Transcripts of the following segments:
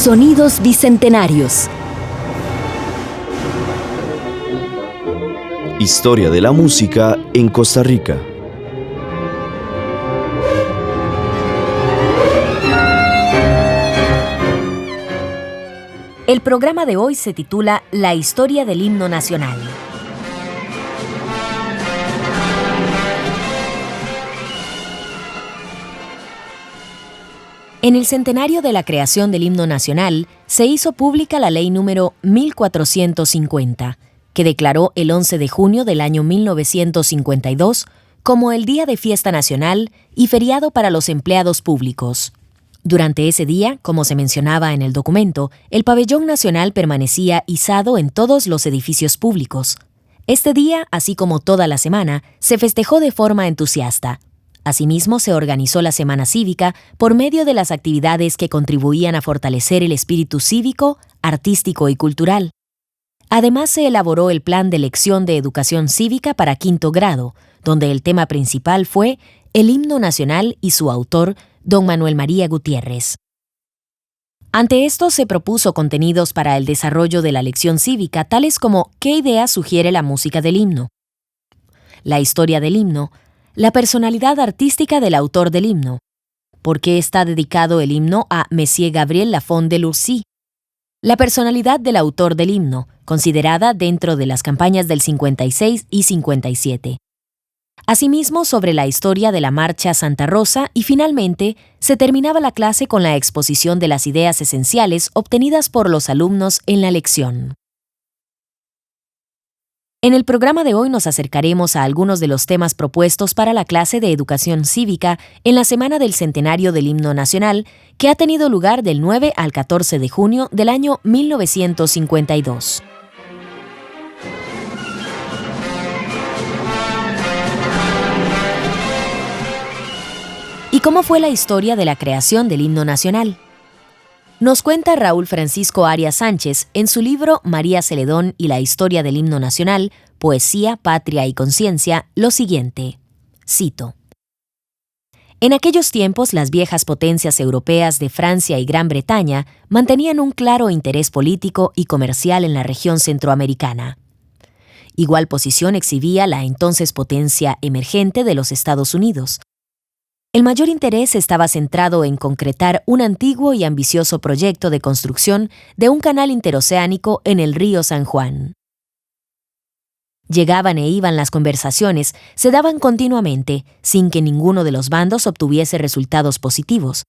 Sonidos bicentenarios. Historia de la música en Costa Rica. El programa de hoy se titula La historia del himno nacional. En el centenario de la creación del himno nacional, se hizo pública la ley número 1450, que declaró el 11 de junio del año 1952 como el Día de Fiesta Nacional y feriado para los empleados públicos. Durante ese día, como se mencionaba en el documento, el pabellón nacional permanecía izado en todos los edificios públicos. Este día, así como toda la semana, se festejó de forma entusiasta. Asimismo, se organizó la Semana Cívica por medio de las actividades que contribuían a fortalecer el espíritu cívico, artístico y cultural. Además, se elaboró el Plan de Lección de Educación Cívica para quinto grado, donde el tema principal fue el himno nacional y su autor, don Manuel María Gutiérrez. Ante esto, se propuso contenidos para el desarrollo de la lección cívica, tales como ¿qué idea sugiere la música del himno?, la historia del himno, la personalidad artística del autor del himno, por qué está dedicado el himno a Monsieur Gabriel Lafont de Lurcy, la personalidad del autor del himno, considerada dentro de las campañas del 56 y 57. Asimismo, sobre la historia de la Marcha Santa Rosa y finalmente, se terminaba la clase con la exposición de las ideas esenciales obtenidas por los alumnos en la lección. En el programa de hoy nos acercaremos a algunos de los temas propuestos para la clase de Educación Cívica en la Semana del Centenario del Himno Nacional, que ha tenido lugar del 9 al 14 de junio del año 1952. ¿Y cómo fue la historia de la creación del himno nacional? Nos cuenta Raúl Francisco Arias Sánchez en su libro María Celedón y la historia del himno nacional, Poesía, Patria y Conciencia, lo siguiente. Cito. En aquellos tiempos, las viejas potencias europeas de Francia y Gran Bretaña mantenían un claro interés político y comercial en la región centroamericana. Igual posición exhibía la entonces potencia emergente de los Estados Unidos. El mayor interés estaba centrado en concretar un antiguo y ambicioso proyecto de construcción de un canal interoceánico en el río San Juan. Llegaban e iban las conversaciones, se daban continuamente, sin que ninguno de los bandos obtuviese resultados positivos.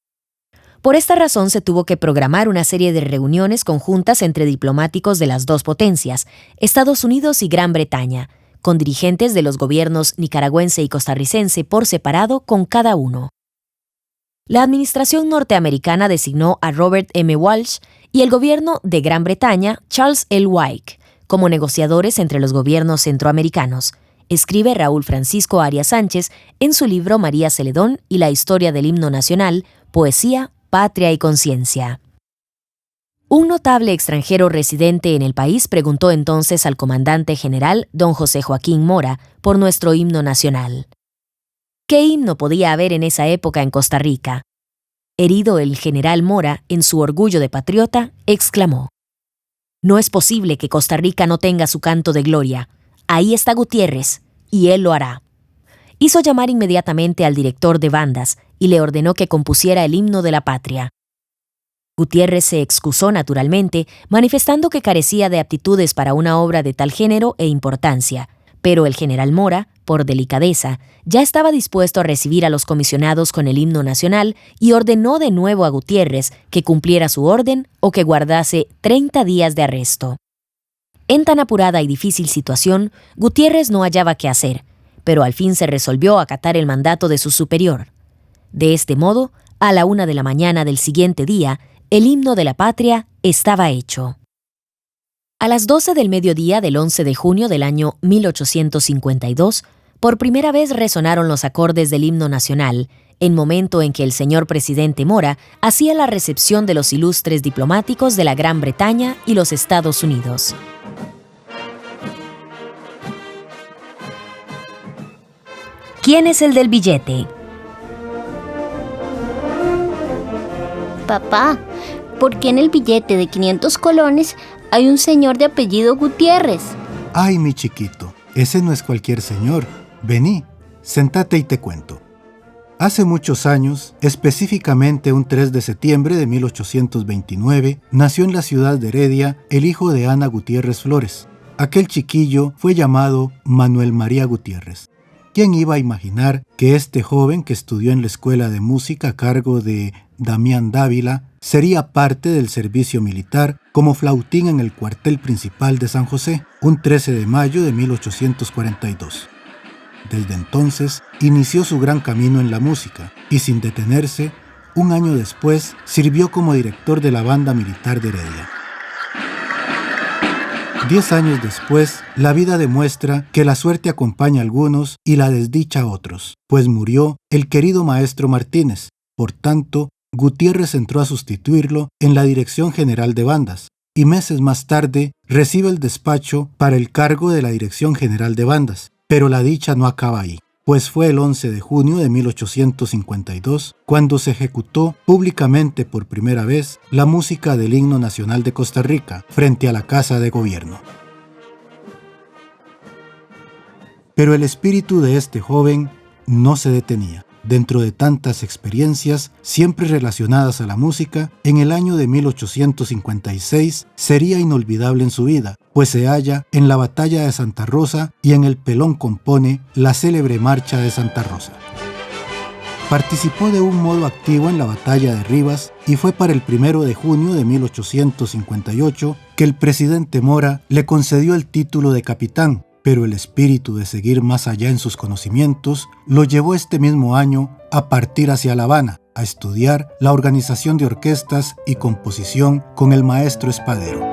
Por esta razón se tuvo que programar una serie de reuniones conjuntas entre diplomáticos de las dos potencias, Estados Unidos y Gran Bretaña, con dirigentes de los gobiernos nicaragüense y costarricense por separado con cada uno. La administración norteamericana designó a Robert M. Walsh y el gobierno de Gran Bretaña, Charles L. Wyke, como negociadores entre los gobiernos centroamericanos, escribe Raúl Francisco Arias Sánchez en su libro María Celedón y la historia del himno nacional, Poesía, Patria y Conciencia. Un notable extranjero residente en el país preguntó entonces al comandante general, don José Joaquín Mora, por nuestro himno nacional. ¿Qué himno podía haber en esa época en Costa Rica? Herido el general Mora, en su orgullo de patriota, exclamó: «No es posible que Costa Rica no tenga su canto de gloria. Ahí está Gutiérrez, y él lo hará». Hizo llamar inmediatamente al director de bandas y le ordenó que compusiera el himno de la patria. Gutiérrez se excusó naturalmente, manifestando que carecía de aptitudes para una obra de tal género e importancia, pero el general Mora, por delicadeza, ya estaba dispuesto a recibir a los comisionados con el himno nacional y ordenó de nuevo a Gutiérrez que cumpliera su orden o que guardase 30 días de arresto. En tan apurada y difícil situación, Gutiérrez no hallaba qué hacer, pero al fin se resolvió a acatar el mandato de su superior. De este modo, a la 1 de la mañana del siguiente día, el himno de la patria estaba hecho. A las 12 del mediodía del 11 de junio del año 1852, por primera vez resonaron los acordes del himno nacional, en momento en que el señor presidente Mora hacía la recepción de los ilustres diplomáticos de la Gran Bretaña y los Estados Unidos. ¿Quién es el del billete? Papá, ¿por qué en el billete de 500 colones hay un señor de apellido Gutiérrez? Ay, mi chiquito, ese no es cualquier señor. Vení, sentate y te cuento. Hace muchos años, específicamente un 3 de septiembre de 1829, nació en la ciudad de Heredia el hijo de Ana Gutiérrez Flores. Aquel chiquillo fue llamado Manuel María Gutiérrez. ¿Quién iba a imaginar que este joven que estudió en la escuela de música a cargo de Damián Dávila sería parte del servicio militar como flautín en el cuartel principal de San José, un 13 de mayo de 1842? Desde entonces, inició su gran camino en la música y sin detenerse, un año después, sirvió como director de la banda militar de Heredia. 10 años después, la vida demuestra que la suerte acompaña a algunos y la desdicha a otros, pues murió el querido maestro Martínez. Por tanto, Gutiérrez entró a sustituirlo en la Dirección General de Bandas y meses más tarde recibe el despacho para el cargo de la Dirección General de Bandas. Pero la dicha no acaba ahí, pues fue el 11 de junio de 1852 cuando se ejecutó públicamente por primera vez la música del himno nacional de Costa Rica frente a la Casa de Gobierno. Pero el espíritu de este joven no se detenía. Dentro de tantas experiencias, siempre relacionadas a la música, en el año de 1856 sería inolvidable en su vida, pues se halla en la Batalla de Santa Rosa y en el Pelón compone la célebre Marcha de Santa Rosa. Participó de un modo activo en la Batalla de Rivas y fue para el 1 de junio de 1858 que el presidente Mora le concedió el título de capitán, pero el espíritu de seguir más allá en sus conocimientos lo llevó este mismo año a partir hacia La Habana, a estudiar la organización de orquestas y composición con el maestro Espadero.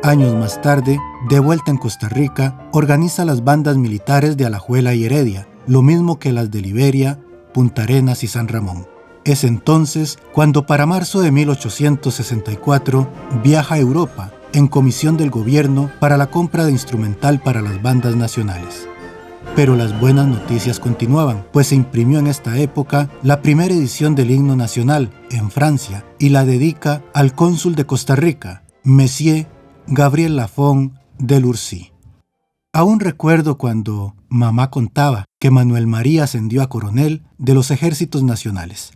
Años más tarde, de vuelta en Costa Rica, organiza las bandas militares de Alajuela y Heredia, lo mismo que las de Liberia, Punta Arenas y San Ramón. Es entonces cuando para marzo de 1864 viaja a Europa en comisión del gobierno para la compra de instrumental para las bandas nacionales. Pero las buenas noticias continuaban, pues se imprimió en esta época la primera edición del himno nacional en Francia y la dedica al cónsul de Costa Rica, Monsieur Gabriel Lafon de Lurcy. Aún recuerdo cuando mamá contaba que Manuel María ascendió a coronel de los ejércitos nacionales.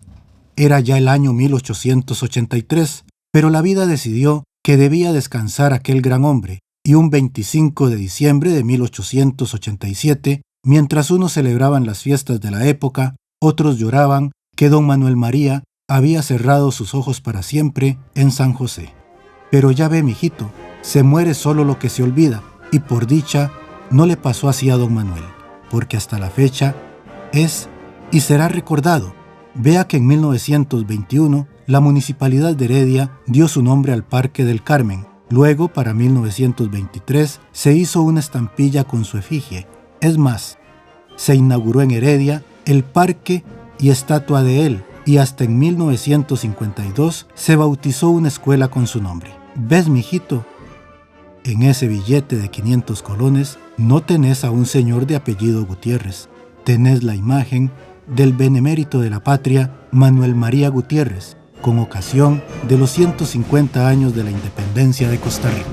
Era ya el año 1883, pero la vida decidió que debía descansar aquel gran hombre, y un 25 de diciembre de 1887, mientras unos celebraban las fiestas de la época, otros lloraban que don Manuel María había cerrado sus ojos para siempre en San José. Pero ya ve, mijito, se muere solo lo que se olvida, y por dicha no le pasó así a don Manuel, porque hasta la fecha es y será recordado. Vea que en 1921 la Municipalidad de Heredia dio su nombre al Parque del Carmen. Luego, para 1923, se hizo una estampilla con su efigie. Es más, se inauguró en Heredia el parque y estatua de él, y hasta en 1952 se bautizó una escuela con su nombre. ¿Ves, mijito? En ese billete de 500 colones no tenés a un señor de apellido Gutiérrez, tenés la imagen del benemérito de la patria Manuel María Gutiérrez, con ocasión de los 150 años de la independencia de Costa Rica.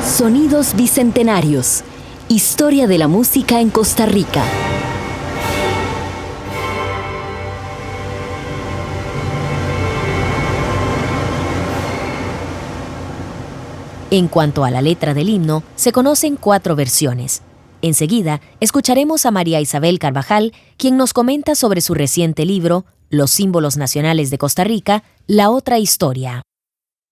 Sonidos bicentenarios. Historia de la música en Costa Rica. En cuanto a la letra del himno, se conocen 4 versiones. Enseguida, escucharemos a María Isabel Carvajal, quien nos comenta sobre su reciente libro, Los símbolos nacionales de Costa Rica, la otra historia.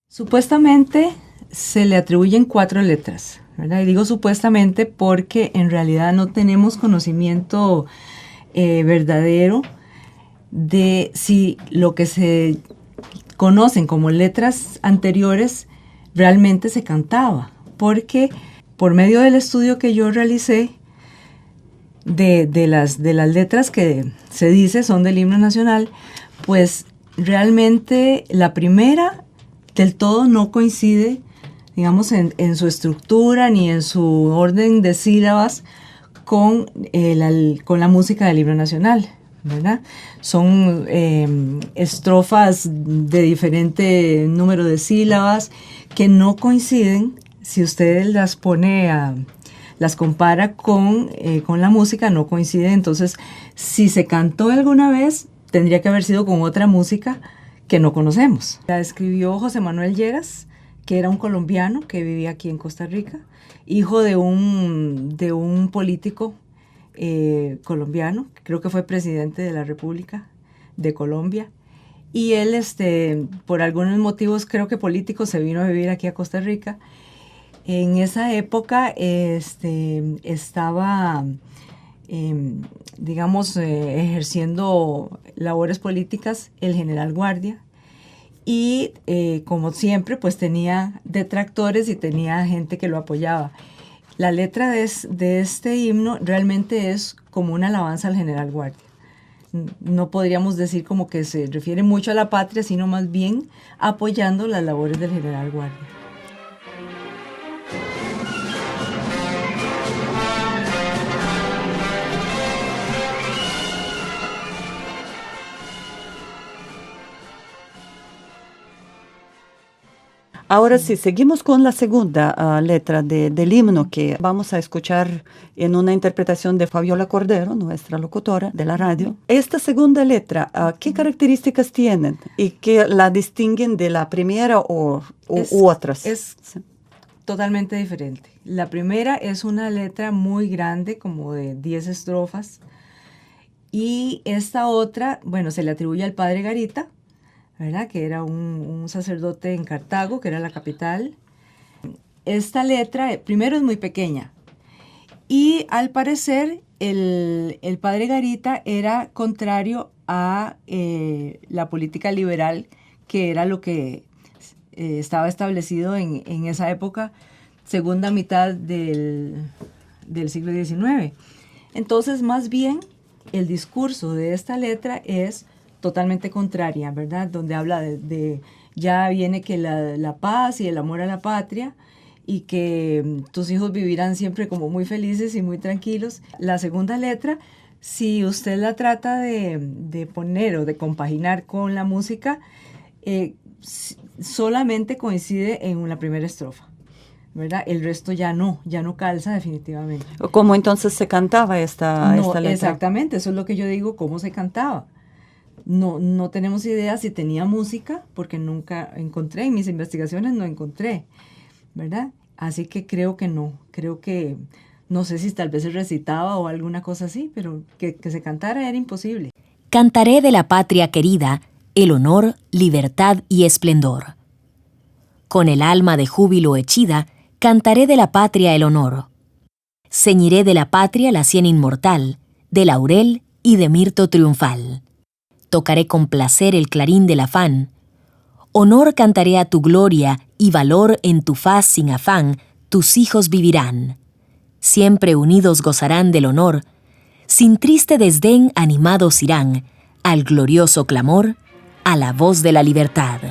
Supuestamente se le atribuyen 4 letras, ¿verdad? Y digo supuestamente porque en realidad no tenemos conocimiento verdadero de si lo que se conocen como letras anteriores realmente se cantaba, porque por medio del estudio que yo realicé de las letras que se dice son del himno nacional, pues realmente la primera del todo no coincide digamos, en su estructura ni en su orden de sílabas con la música del himno nacional, ¿verdad? Son estrofas de diferente número de sílabas que no coinciden. Si usted las compara con la música, no coinciden. Entonces, si se cantó alguna vez, tendría que haber sido con otra música que no conocemos. La escribió José Manuel Lleras, que era un colombiano que vivía aquí en Costa Rica, hijo de un político colombiano, creo que fue presidente de la República de Colombia. Y él, por algunos motivos, creo que políticos, se vino a vivir aquí a Costa Rica. En esa época estaba, digamos, ejerciendo labores políticas el general Guardia. Y como siempre, pues tenía detractores y tenía gente que lo apoyaba. La letra de este himno realmente es como una alabanza al general Guardia. No podríamos decir como que se refiere mucho a la patria, sino más bien apoyando las labores del general Guardia. Ahora sí, seguimos con la segunda letra del himno que vamos a escuchar en una interpretación de Fabiola Cordero, nuestra locutora de la radio. Esta segunda letra, ¿qué características tienen y qué la distinguen de la primera u otras? Es totalmente diferente. La primera es una letra muy grande, como de 10 estrofas, y esta otra, bueno, se le atribuye al padre Garita, ¿verdad? Que era un sacerdote en Cartago, que era la capital. Esta letra, primero, es muy pequeña. Y al parecer, el padre Garita era contrario a la política liberal, que era lo que estaba establecido en esa época, segunda mitad del siglo XIX. Entonces, más bien, el discurso de esta letra es totalmente contraria, ¿verdad? Donde habla de ya viene que la paz y el amor a la patria y que tus hijos vivirán siempre como muy felices y muy tranquilos. La segunda letra, si usted la trata de poner o de compaginar con la música, solamente coincide en la primera estrofa, ¿verdad? El resto ya no calza definitivamente. ¿Cómo entonces se cantaba esta letra? Exactamente, eso es lo que yo digo, cómo se cantaba. No tenemos idea si tenía música, porque nunca encontré, en mis investigaciones no encontré, ¿verdad? Así que creo que no sé si tal vez se recitaba o alguna cosa así, pero que se cantara era imposible. Cantaré de la patria querida el honor, libertad y esplendor. Con el alma de júbilo hechida, cantaré de la patria el honor. Ceñiré de la patria la sien inmortal, de laurel y de mirto triunfal. Tocaré con placer el clarín del afán. Honor cantaré a tu gloria y valor en tu faz sin afán, tus hijos vivirán. Siempre unidos gozarán del honor, sin triste desdén animados irán, al glorioso clamor, a la voz de la libertad.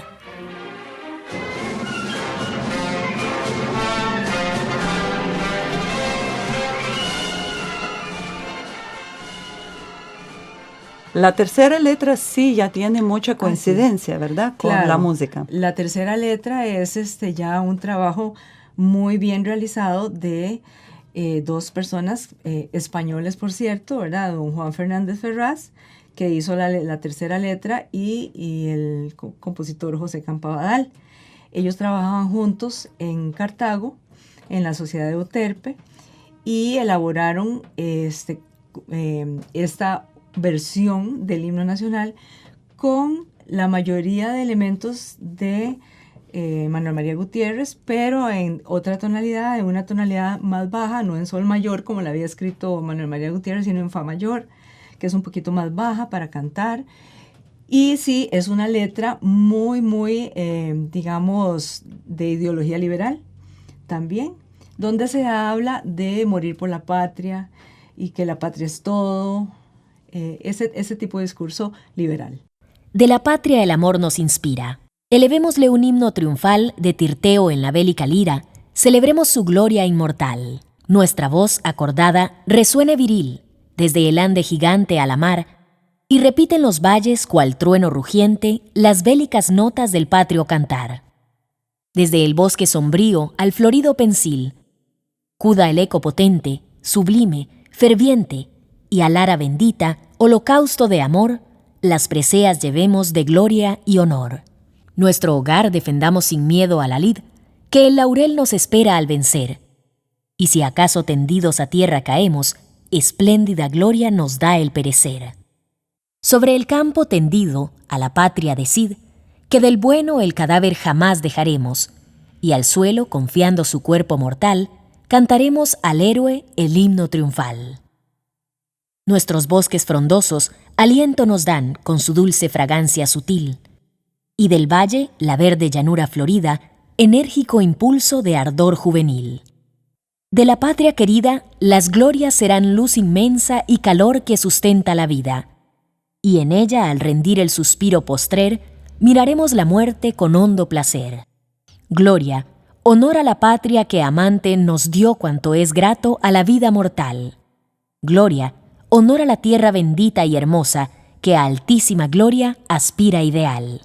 La tercera letra sí ya tiene mucha coincidencia, ¿verdad? Con la música. La tercera letra es ya un trabajo muy bien realizado de dos personas españoles, por cierto, ¿verdad? Don Juan Fernández Ferraz, que hizo la tercera letra, y el compositor José Campabadal. Ellos trabajaban juntos en Cartago, en la Sociedad de Euterpe, y elaboraron esta versión del himno nacional con la mayoría de elementos de Manuel María Gutiérrez, pero en otra tonalidad, en una tonalidad más baja, no en sol mayor como la había escrito Manuel María Gutiérrez, sino en fa mayor, que es un poquito más baja para cantar. Y sí, es una letra muy, muy, digamos, de ideología liberal también, donde se habla de morir por la patria y que la patria es todo, ese tipo de discurso liberal. De la patria el amor nos inspira. Elevémosle un himno triunfal de Tirteo en la bélica lira, celebremos su gloria inmortal. Nuestra voz acordada resuene viril, desde el Ande gigante a la mar, y repiten los valles cual trueno rugiente las bélicas notas del patrio cantar. Desde el bosque sombrío al florido pensil, cuda el eco potente, sublime, ferviente, y al ara bendita, holocausto de amor, las preseas llevemos de gloria y honor. Nuestro hogar defendamos sin miedo a la lid, que el laurel nos espera al vencer. Y si acaso tendidos a tierra caemos, espléndida gloria nos da el perecer. Sobre el campo tendido, a la patria decid, que del bueno el cadáver jamás dejaremos, y al suelo, confiando su cuerpo mortal, cantaremos al héroe el himno triunfal. Nuestros bosques frondosos aliento nos dan con su dulce fragancia sutil, y del valle, la verde llanura florida, enérgico impulso de ardor juvenil. De la patria querida, las glorias serán luz inmensa y calor que sustenta la vida, y en ella, al rendir el suspiro postrer, miraremos la muerte con hondo placer. Gloria, honor a la patria que amante nos dio cuanto es grato a la vida mortal. Gloria, honor a la tierra bendita y hermosa que a altísima gloria aspira ideal.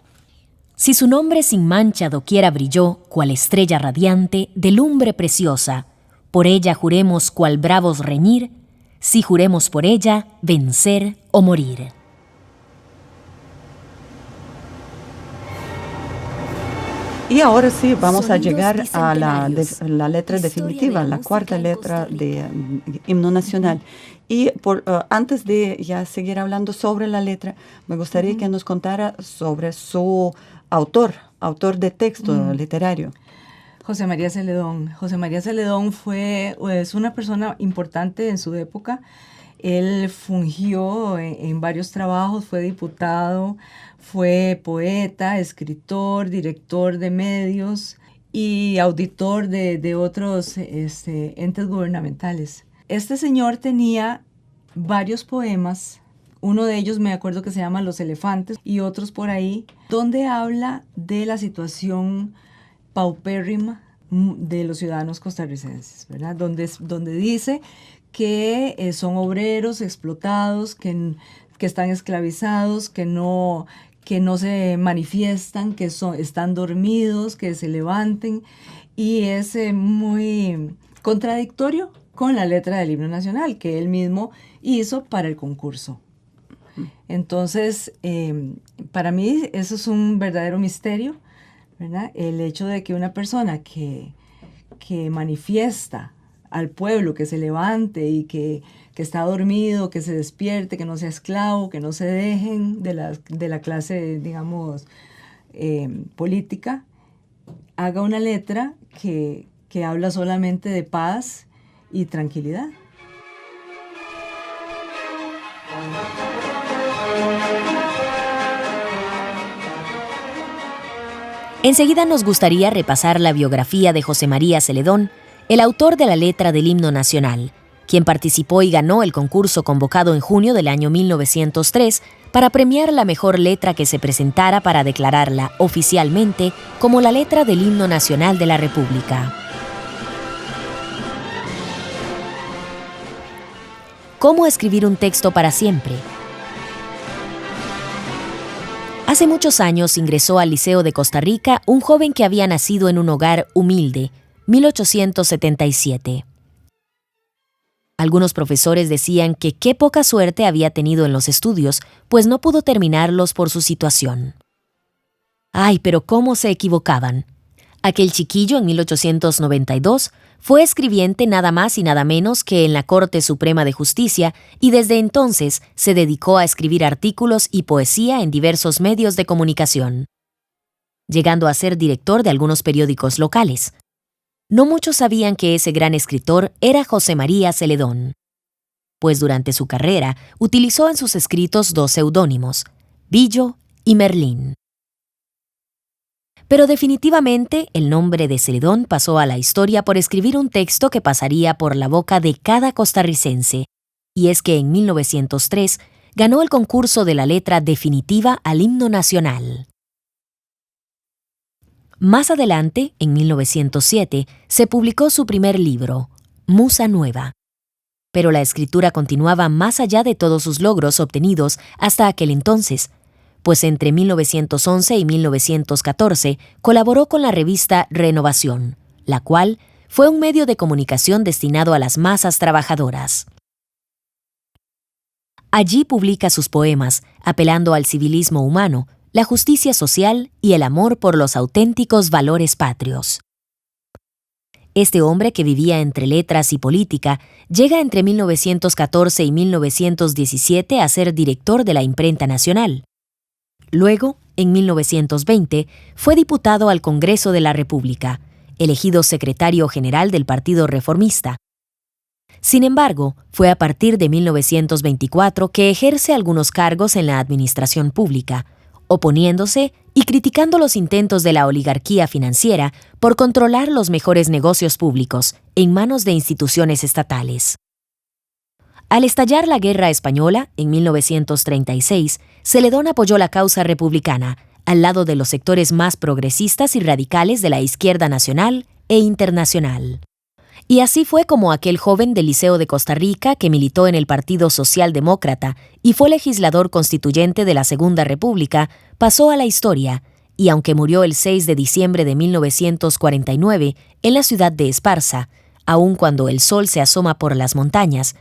Si su nombre sin mancha doquiera brilló, cual estrella radiante de lumbre preciosa, por ella juremos cual bravos reñir, si juremos por ella vencer o morir. Y ahora sí, vamos a llegar a la letra definitiva, la cuarta letra del himno nacional. Y antes de ya seguir hablando sobre la letra, me gustaría que nos contara sobre su autor de texto literario. José María Celedón. José María Celedón es una persona importante en su época. Él fungió en varios trabajos, fue diputado, fue poeta, escritor, director de medios y auditor de otros entes gubernamentales. Este señor tenía varios poemas. Uno de ellos me acuerdo que se llama Los Elefantes y otros por ahí, donde habla de la situación paupérrima de los ciudadanos costarricenses, ¿verdad? Donde dice que son obreros explotados, que están esclavizados, que no se manifiestan, que están dormidos, que se levanten, y es muy contradictorio con la letra del himno nacional que él mismo hizo para el concurso. Entonces, para mí eso es un verdadero misterio, ¿verdad? El hecho de que una persona que manifiesta al pueblo que se levante y que está dormido, que se despierte, que no sea esclavo, que no se dejen de la clase, digamos, política, haga una letra que habla solamente de paz y tranquilidad. Enseguida nos gustaría repasar la biografía de José María Celedón, el autor de la letra del himno nacional, quien participó y ganó el concurso convocado en junio del año 1903 para premiar la mejor letra que se presentara para declararla oficialmente como la letra del himno nacional de la República. ¿Cómo escribir un texto para siempre? Hace muchos años ingresó al Liceo de Costa Rica un joven que había nacido en un hogar humilde, 1877. Algunos profesores decían que qué poca suerte había tenido en los estudios, pues no pudo terminarlos por su situación. ¡Ay, pero cómo se equivocaban! Aquel chiquillo en 1892 fue escribiente nada más y nada menos que en la Corte Suprema de Justicia y desde entonces se dedicó a escribir artículos y poesía en diversos medios de comunicación, llegando a ser director de algunos periódicos locales. No muchos sabían que ese gran escritor era José María Celedón, pues durante su carrera utilizó en sus escritos dos seudónimos, Billo y Merlín. Pero definitivamente el nombre de Celedón pasó a la historia por escribir un texto que pasaría por la boca de cada costarricense, y es que en 1903 ganó el concurso de la letra definitiva al himno nacional. Más adelante, en 1907, se publicó su primer libro, Musa Nueva. Pero la escritura continuaba más allá de todos sus logros obtenidos hasta aquel entonces, pues entre 1911 y 1914 colaboró con la revista Renovación, la cual fue un medio de comunicación destinado a las masas trabajadoras. Allí publica sus poemas, apelando al civilismo humano, la justicia social y el amor por los auténticos valores patrios. Este hombre, que vivía entre letras y política, llega entre 1914 y 1917 a ser director de la Imprenta Nacional. Luego, en 1920, fue diputado al Congreso de la República, elegido secretario general del Partido Reformista. Sin embargo, fue a partir de 1924 que ejerce algunos cargos en la administración pública, oponiéndose y criticando los intentos de la oligarquía financiera por controlar los mejores negocios públicos en manos de instituciones estatales. Al estallar la Guerra Española, en 1936, Celedón apoyó la causa republicana, al lado de los sectores más progresistas y radicales de la izquierda nacional e internacional. Y así fue como aquel joven del Liceo de Costa Rica, que militó en el Partido Socialdemócrata y fue legislador constituyente de la Segunda República, pasó a la historia, y aunque murió el 6 de diciembre de 1949 en la ciudad de Esparza, aun cuando el sol se asoma por las montañas,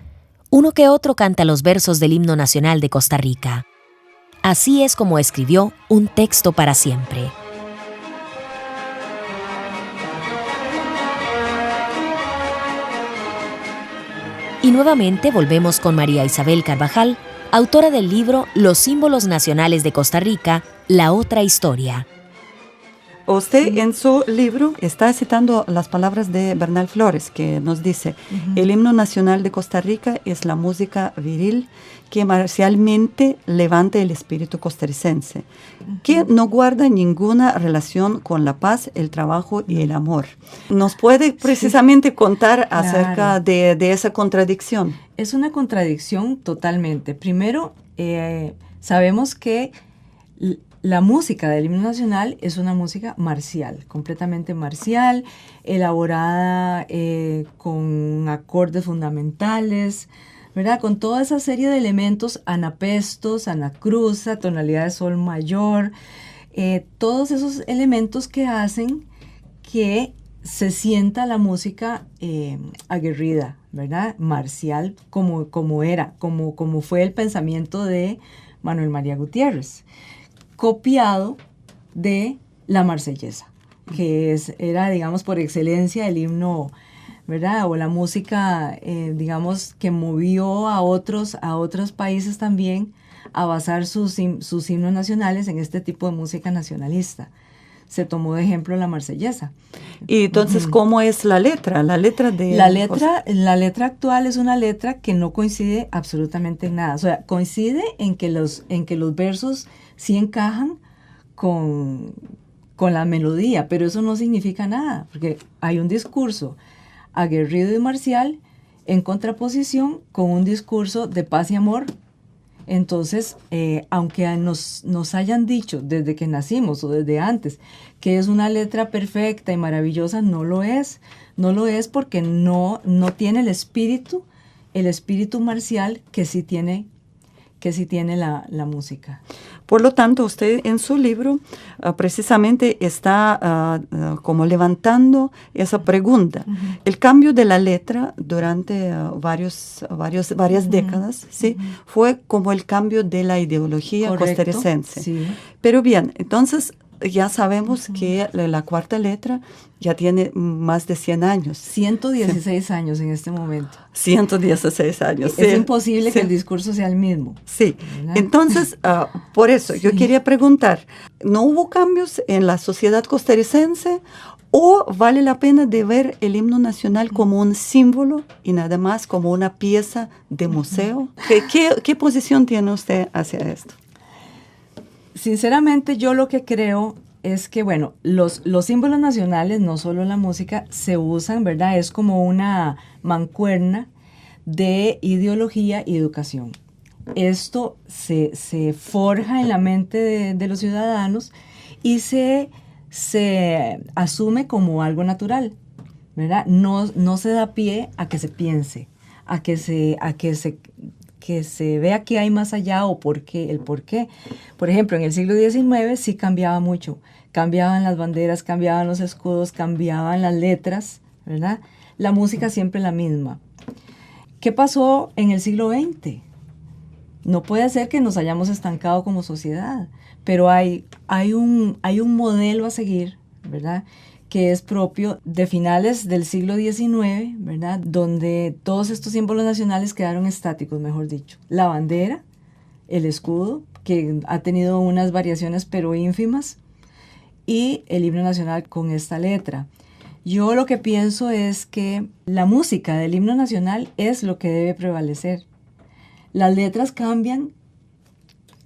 uno que otro canta los versos del himno nacional de Costa Rica. Así es como escribió Un texto para siempre. Y nuevamente volvemos con María Isabel Carvajal, autora del libro Los símbolos nacionales de Costa Rica, la otra historia. Usted en su libro está citando las palabras de Bernal Flores, que nos dice: el himno nacional de Costa Rica es la música viril que marcialmente levanta el espíritu costarricense, que no guarda ninguna relación con la paz, el trabajo y el amor. ¿Nos puede precisamente contar acerca de esa contradicción? Es una contradicción totalmente. Primero, sabemos que la música del himno nacional es una música marcial, completamente marcial, elaborada con acordes fundamentales, ¿verdad? Con toda esa serie de elementos, anapestos, anacruza, tonalidad de sol mayor, todos esos elementos que hacen que se sienta la música aguerrida, ¿verdad? Marcial, como fue el pensamiento de Manuel María Gutiérrez, copiado de la Marsellesa, que era, digamos, por excelencia el himno, ¿verdad? O la música, digamos, que movió a otros países también a basar sus himnos nacionales en este tipo de música nacionalista. Se tomó de ejemplo la Marsellesa. Y entonces, ¿cómo es la letra? La letra actual es una letra que no coincide absolutamente en nada. O sea, coincide en que los versos sí encajan con la melodía, pero eso no significa nada, porque hay un discurso aguerrido y marcial en contraposición con un discurso de paz y amor. Entonces, aunque nos hayan dicho desde que nacimos o desde antes que es una letra perfecta y maravillosa, no lo es. No lo es porque no tiene el espíritu marcial que sí tiene la música. Por lo tanto, usted en su libro precisamente está como levantando esa pregunta. El cambio de la letra durante varias décadas, ¿sí? Fue como el cambio de la ideología costarricense. Sí. Pero bien, entonces ya sabemos que la cuarta letra ya tiene más de 100 años. 116 años en este momento. 116 años. Es imposible que el discurso sea el mismo. Sí. ¿Verdad? Entonces, por eso yo quería preguntar, ¿no hubo cambios en la sociedad costarricense o vale la pena de ver el himno nacional como un símbolo y nada más como una pieza de museo? ¿Qué posición tiene usted hacia esto? Sinceramente, yo lo que creo es que, bueno, los símbolos nacionales, no solo la música, se usan, ¿verdad? Es como una mancuerna de ideología y educación. Esto se forja en la mente de los ciudadanos y se se asume como algo natural, ¿verdad? No se da pie a que se piense, que se vea que hay más allá o el por qué. Por ejemplo, en el siglo XIX sí cambiaba mucho. Cambiaban las banderas, cambiaban los escudos, cambiaban las letras, ¿verdad? La música siempre la misma. ¿Qué pasó en el siglo XX? No puede ser que nos hayamos estancado como sociedad, pero hay un modelo a seguir, ¿verdad?, que es propio de finales del siglo XIX, ¿verdad?, donde todos estos símbolos nacionales quedaron estáticos, mejor dicho. La bandera, el escudo, que ha tenido unas variaciones pero ínfimas, y el himno nacional con esta letra. Yo lo que pienso es que la música del himno nacional es lo que debe prevalecer. Las letras cambian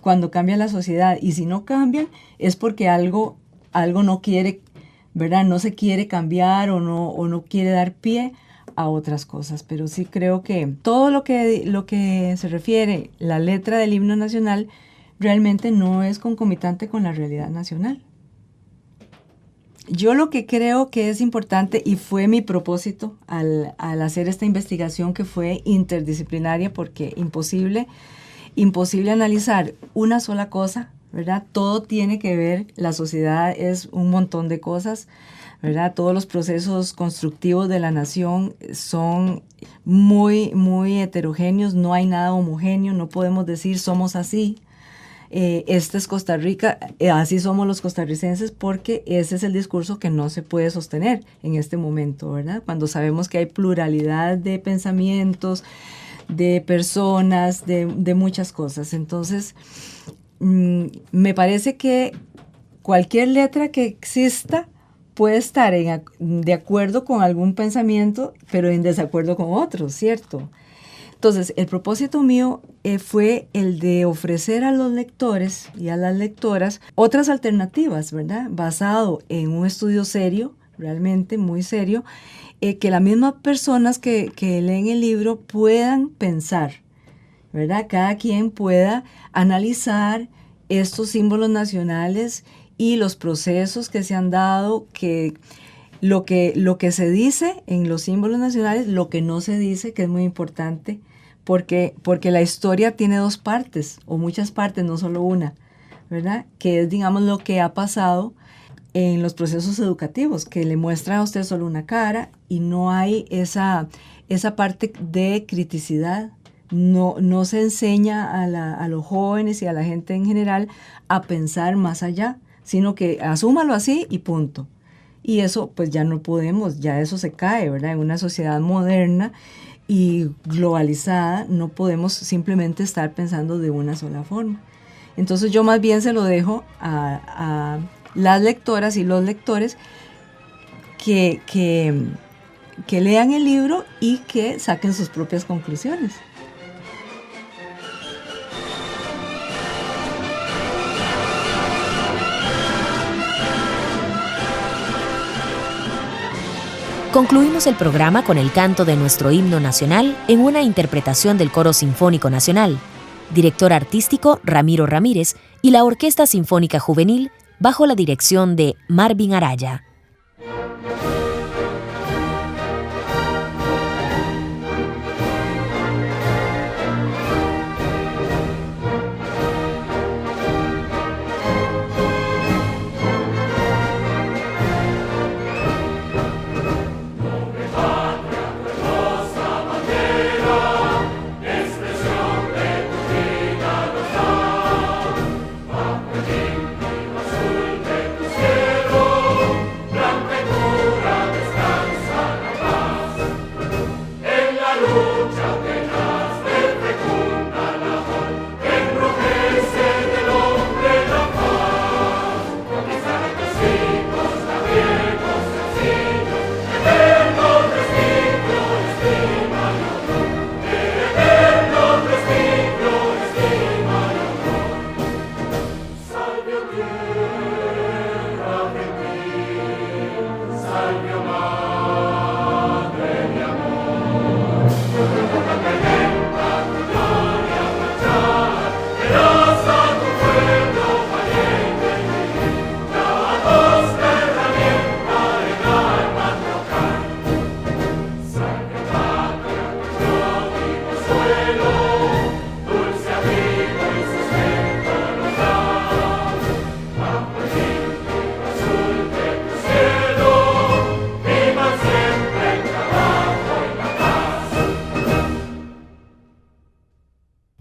cuando cambia la sociedad, y si no cambian es porque algo no quiere, ¿verdad? No se quiere cambiar o no quiere dar pie a otras cosas. Pero sí creo que todo lo que se refiere la letra del himno nacional realmente no es concomitante con la realidad nacional. Yo lo que creo que es importante, y fue mi propósito al hacer esta investigación, que fue interdisciplinaria, porque imposible analizar una sola cosa, ¿verdad? Todo tiene que ver, la sociedad es un montón de cosas, ¿verdad? Todos los procesos constructivos de la nación son muy, muy heterogéneos, no hay nada homogéneo, no podemos decir somos así. Esta es Costa Rica, así somos los costarricenses, porque ese es el discurso que no se puede sostener en este momento, ¿verdad? Cuando sabemos que hay pluralidad de pensamientos, de personas, de muchas cosas. Entonces, me parece que cualquier letra que exista puede estar de acuerdo con algún pensamiento, pero en desacuerdo con otros, ¿cierto? Entonces, el propósito mío fue el de ofrecer a los lectores y a las lectoras otras alternativas, ¿verdad? Basado en un estudio serio, realmente muy serio, que las mismas personas que leen el libro puedan pensar, ¿verdad? Cada quien pueda analizar estos símbolos nacionales y los procesos que se han dado, que lo que se dice en los símbolos nacionales, lo que no se dice, que es muy importante, porque la historia tiene dos partes, o muchas partes, no solo una, ¿verdad? Que es, digamos, lo que ha pasado en los procesos educativos, que le muestran a usted solo una cara y no hay esa parte de criticidad. No se enseña a los jóvenes y a la gente en general a pensar más allá, sino que asúmalo así y punto. Y eso pues ya no podemos, ya eso se cae, ¿verdad? En una sociedad moderna y globalizada no podemos simplemente estar pensando de una sola forma. Entonces yo más bien se lo dejo a las lectoras y los lectores que lean el libro y que saquen sus propias conclusiones. Concluimos el programa con el canto de nuestro himno nacional en una interpretación del Coro Sinfónico Nacional, director artístico Ramiro Ramírez y la Orquesta Sinfónica Juvenil bajo la dirección de Marvin Araya.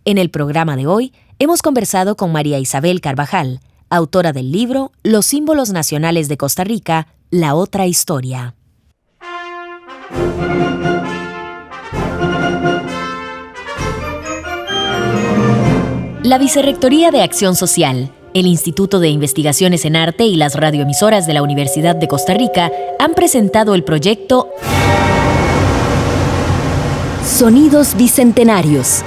En el programa de hoy hemos conversado con María Isabel Carvajal, autora del libro Los símbolos nacionales de Costa Rica, la otra historia. La Vicerrectoría de Acción Social, el Instituto de Investigaciones en Arte y las radioemisoras de la Universidad de Costa Rica han presentado el proyecto Sonidos Bicentenarios.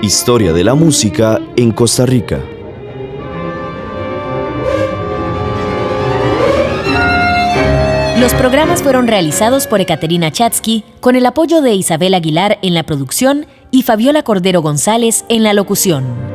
Historia de la música en Costa Rica. Los programas fueron realizados por Ekaterina Chatsky con el apoyo de Isabel Aguilar en la producción y Fabiola Cordero González en la locución.